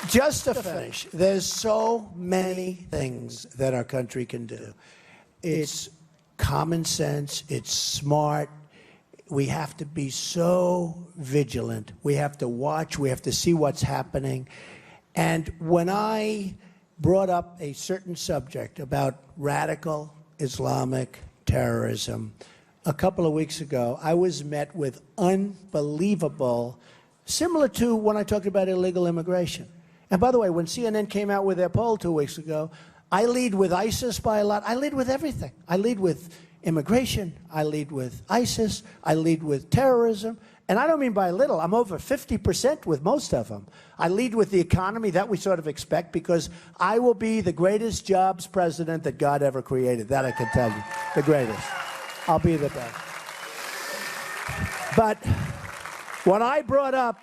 Just to finish, there's so many things that our country can do. It's common sense, it's smart. We have to be so vigilant. We have to watch, we have to see what's happening. And when I brought up a certain subject about radical Islamic terrorism, a couple of weeks ago, I was met with unbelievable, similar to when I talked about illegal immigration. And by the way, when CNN came out with their poll 2 weeks ago, I lead with ISIS by a lot. I lead with everything. I lead with immigration. I lead with ISIS. I lead with terrorism. And I don't mean by a little. I'm over 50% with most of them. I lead with the economy. That we sort of expect, because I will be the greatest jobs president that God ever created. That I can tell you. The greatest. I'll be the best. But when I brought up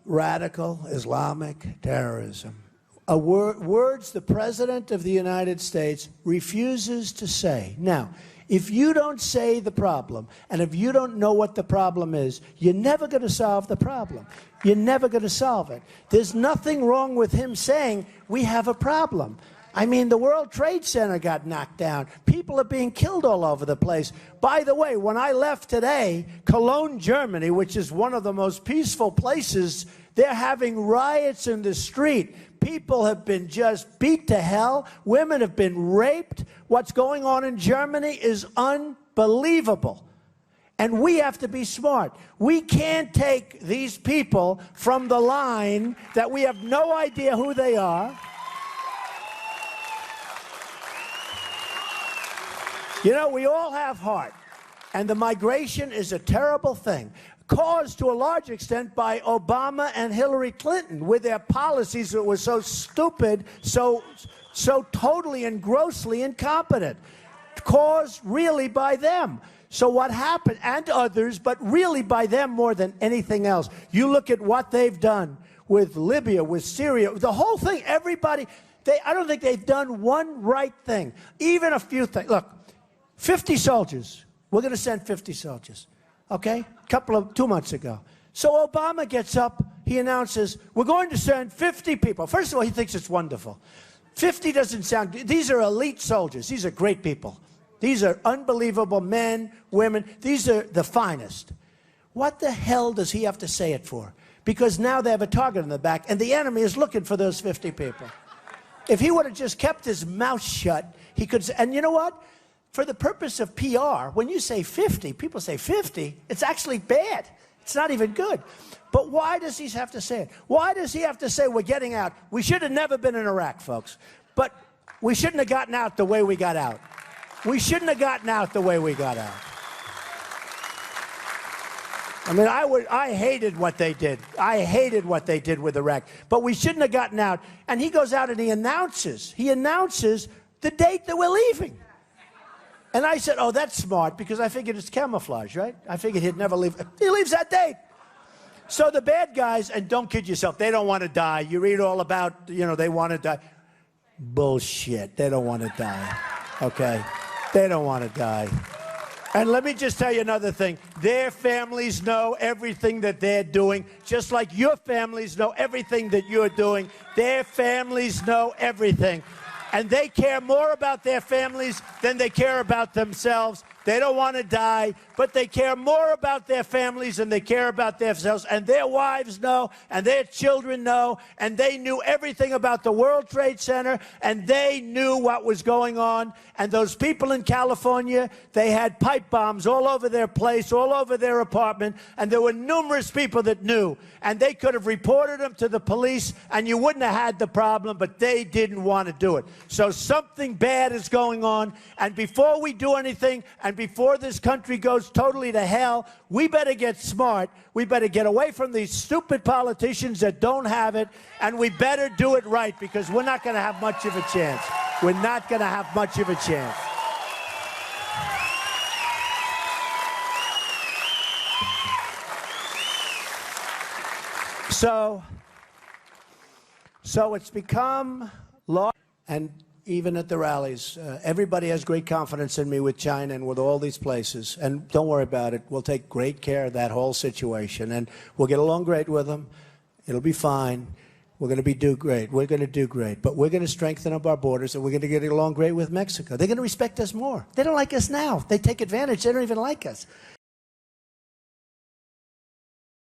radical Islamic terrorism, words the President of the United States refuses to say. Now, if you don't say the problem, and if you don't know what the problem is, you're never going to solve the problem. You're never going to solve it. There's nothing wrong with him saying, we have a problem. I mean, the World Trade Center got knocked down. People are being killed all over the place. By the way, when I left today, Cologne, Germany, which is one of the most peaceful places, they're having riots in the street. People have been just beat to hell. Women have been raped. What's going on in Germany is unbelievable. And we have to be smart. We can't take these people from the line that we have no idea who they are. You know, we all have heart, and the migration is a terrible thing, caused to a large extent by Obama and Hillary Clinton with their policies that were so stupid, so totally and grossly incompetent, caused really by them. So what happened, and others, but really by them more than anything else. You look at what they've done with Libya, with Syria, the whole thing, everybody, I don't think they've done one right thing, even a few things. Look, 50 soldiers. We're going to send 50 soldiers, okay? 2 months ago. So Obama gets up, he announces, we're going to send 50 people. First of all, he thinks it's wonderful. 50 doesn't sound, these are elite soldiers. These are great people. These are unbelievable men, women. These are the finest. What the hell does he have to say it for? Because now they have a target in the back, and the enemy is looking for those 50 people. If he would have just kept his mouth shut, he could say, and you know what? For the purpose of PR, when you say 50, people say 50, it's actually bad. It's not even good. But why does he have to say it? Why does he have to say we're getting out? We should have never been in Iraq, folks. But we shouldn't have gotten out the way we got out. We shouldn't have gotten out the way we got out. I mean, I hated what they did. I hated what they did with Iraq. But we shouldn't have gotten out. And he goes out and he announces the date that we're leaving. And I said, oh, that's smart, because I figured it's camouflage, right? I figured he'd never leave. He leaves that date. So the bad guys, and don't kid yourself, they don't want to die. You read all about, they want to die. Bullshit. They don't want to die, okay? They don't want to die. And let me just tell you another thing. Their families know everything that they're doing, just like your families know everything that you're doing. Their families know everything. And they care more about their families than they care about themselves. They don't want to die, but they care more about their families than they care about themselves. And their wives know, and their children know, and they knew everything about the World Trade Center, and they knew what was going on. And those people in California, they had pipe bombs all over their place, all over their apartment, and there were numerous people that knew. And they could have reported them to the police, and you wouldn't have had the problem, but they didn't want to do it. So something bad is going on, and before we do anything, and before this country goes totally to hell, we better get smart. We better get away from these stupid politicians that don't have it, and we better do it right, because we're not going to have much of a chance. We're not going to have much of a chance. So it's become law, and even at the rallies, everybody has great confidence in me with China and with all these places. And don't worry about it. We'll take great care of that whole situation, and we'll get along great with them. It'll be fine. We're going to do great. We're going to do great. But we're going to strengthen up our borders, and we're going to get along great with Mexico. They're going to respect us more. They don't like us now. They take advantage. They don't even like us.